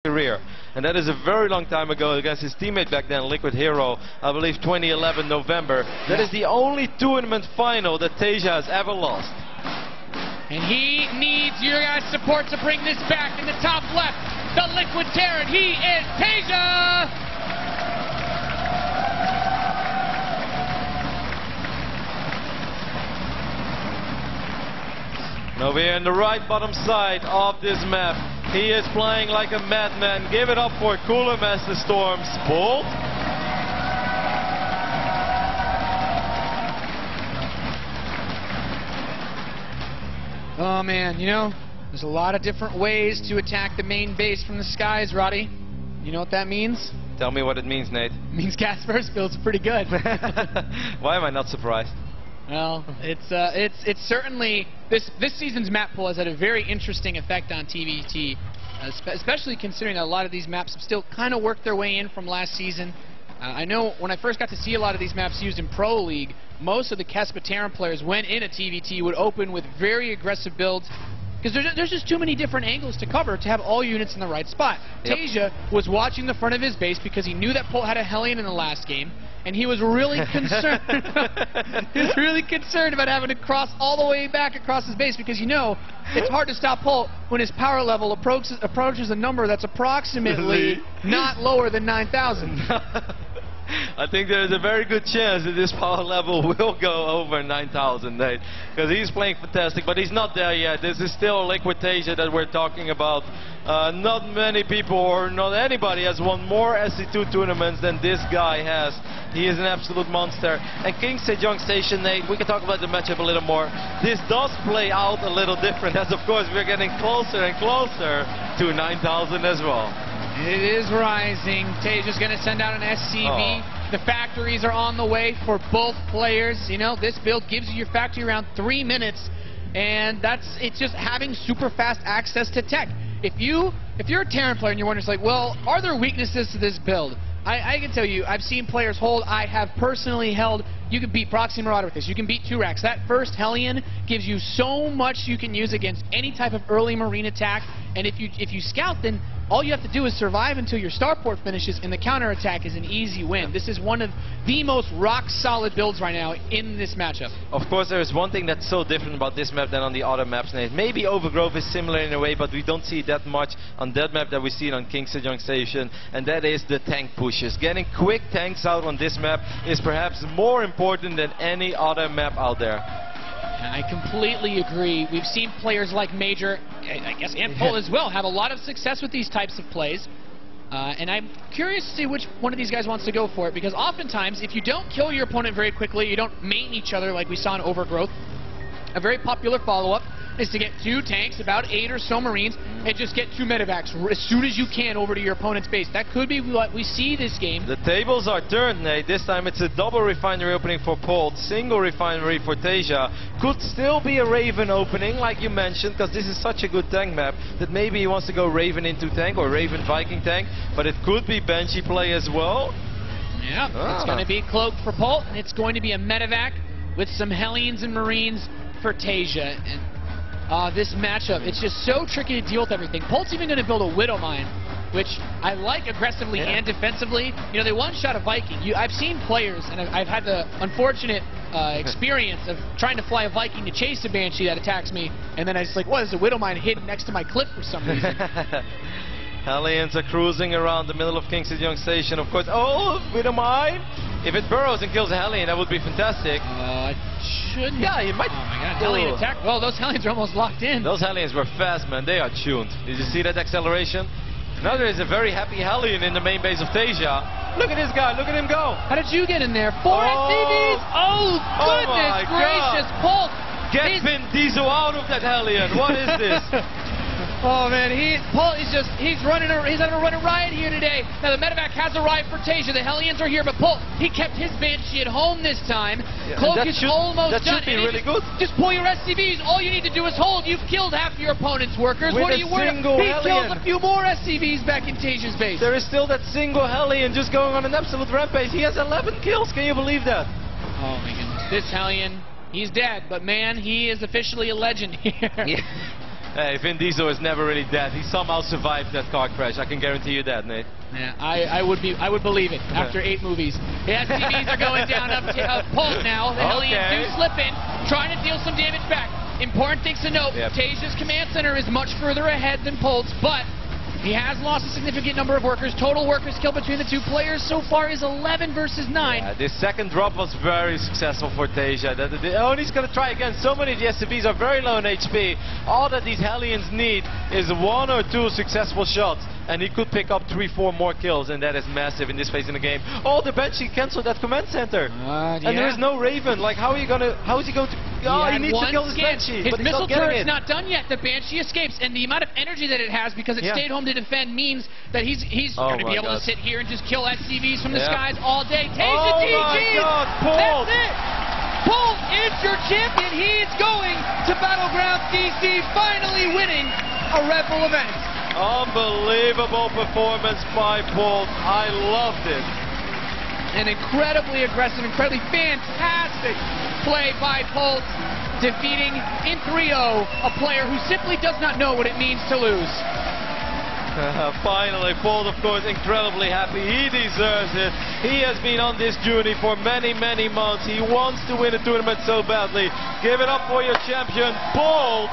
career, and that is a very long time ago against his teammate back then, Liquid Hero, I believe 2011 November. That is the only tournament final that Taeja has ever lost. And he needs your guys' support to bring this back. In the top left, the Liquid Terran, he is Taeja! Over here in the right bottom side of this map, he is playing like a madman. Give it up for Cooler Master Storm's Polt. Oh man, you know, there's a lot of different ways to attack the main base from the skies, Roddy. You know what that means? Tell me what it means, Nate. It means gas first build's pretty good. Why am I not surprised? Well, it's certainly this season's map pool has had a very interesting effect on TVT, especially considering that a lot of these maps have still kind of worked their way in from last season. I know when I first got to see a lot of these maps used in Pro League, most of the Kespa Terran players, when in a TVT, would open with very aggressive builds because there's just too many different angles to cover to have all units in the right spot. Yep. Taeja was watching the front of his base because he knew that Polt had a Hellion in the last game, and he was really concerned. He was really concerned about having to cross all the way back across his base because, you know, it's hard to stop Polt when his power level approaches a number that's approximately not lower than 9,000. I think there is a very good chance that this power level will go over 9,000, Nate, because he's playing fantastic, but he's not there yet. This is still Liquid Taeja that we're talking about. Not many people or not anybody has won more SC2 tournaments than this guy has. He is an absolute monster. And King Sejong Station, Nate, we can talk about the matchup a little more. This does play out a little different as, of course, we're getting closer and closer to 9,000 as well. It is rising. Taeja's going to send out an SCV. The factories are on the way for both players. You know, this build gives you your factory around 3 minutes, and it's just having super fast access to tech. If you're a Terran player and you're wondering, like, well, are there weaknesses to this build? I can tell you, I've seen players hold. I have personally held. You can beat Proxy Marauder with this. You can beat 2 racks. That first Hellion gives you so much you can use against any type of early marine attack. And if you scout, then all you have to do is survive until your starport finishes, and the counterattack is an easy win. This is one of the most rock-solid builds right now in this matchup. Of course, there is one thing that's so different about this map than on the other maps, Nate. Maybe Overgrowth is similar in a way, but we don't see that much on that map that we see on King Sejong Station, and that is the tank pushes. Getting quick tanks out on this map is perhaps more important than any other map out there. I completely agree. We've seen players like Major, I guess, and Polt as well, have a lot of success with these types of plays. And I'm curious to see which one of these guys wants to go for it, because oftentimes, if you don't kill your opponent very quickly, you don't main each other like we saw in Overgrowth, a very popular follow-up is to get 2 tanks, about 8 or so Marines, and just get 2 medevacs as soon as you can over to your opponent's base. That could be what we see this game. The tables are turned, Nate. This time it's a double refinery opening for Polt, single refinery for Taeja. Could still be a Raven opening, like you mentioned, because this is such a good tank map that maybe he wants to go Raven into tank or Raven Viking tank, but it could be Banshee play as well. Yeah, it's going to be Cloak for Polt, and it's going to be a medevac with some Hellions and Marines for Taeja. And this matchup, it's just so tricky to deal with everything. Polt's even going to build a Widow Mine, which I like aggressively and defensively. You know, they one-shot a Viking. I've seen players, and I've had the unfortunate experience of trying to fly a Viking to chase a Banshee that attacks me, and then I just like, what, is a Widow Mine hidden next to my clip for some reason? Hellions are cruising around the middle of King Sejong Station, of course. Oh, Widow Mine! If it burrows and kills a Hellion, that would be fantastic. It shouldn't. Yeah, you might. Oh my god, Hellion attack. Well, those Hellions are almost locked in. Those Hellions were fast, man. They are tuned. Did you see that acceleration? Now there is a very happy Hellion in the main base of Taeja. Look at this guy. Look at him go. How did you get in there? 4 SCVs? Oh, goodness gracious. Polt. Get Vin Diesel out of that Hellion. What is this? Oh man, Polt is he's having a running riot here today. Now the medevac has arrived for Taeja. The Hellions are here, but Polt, he kept his Banshee at home this time. Yeah, Cloak is almost done. That should be really good. Just pull your SCVs. All you need to do is hold. You've killed half your opponent's workers. What are you worried about? He killed a few more SCVs back in Taeja's base. There is still that single Hellion just going on an absolute rampage. He has 11 kills. Can you believe that? Oh my goodness. This Hellion, he's dead, but man, he is officially a legend here. Yeah. Hey, Vin Diesel is never really dead. He somehow survived that car crash. I can guarantee you that, Nate. Yeah, I would believe it after 8 movies. The SCVs are going down up Polt now. The Hellions do slip in, trying to deal some damage back. Important things to note, Taeja's command center is much further ahead than Polt's, but he has lost a significant number of workers. Total workers killed between the two players so far is 11 versus 9. Yeah, this second drop was very successful for Taeja. He's going to try again. So many of the SCVs are very low in HP. All that these Hellions need is 1 or 2 successful shots. And he could pick up 3-4 more kills, and that is massive in this phase in the game. Oh, the Banshee canceled that command center. And there is no Raven. Like, how is he going to... Oh, he needs to kill this Banshee. His missile turret's not done yet. The Banshee escapes, and the amount of energy that it has because it stayed home to defend means that he's going to be able to sit here and just kill SCVs from the skies all day. Taeja DG! My God, Polt! That's it! Polt is your champion. He is going to Battlegrounds DC, finally winning a Red Bull event. Unbelievable performance by Polt. I loved it. An incredibly aggressive, incredibly fantastic play by Polt, defeating in 3-0 a player who simply does not know what it means to lose. Finally, Polt, of course, incredibly happy. He deserves it. He has been on this journey for many, many months. He wants to win a tournament so badly. Give it up for your champion, Polt.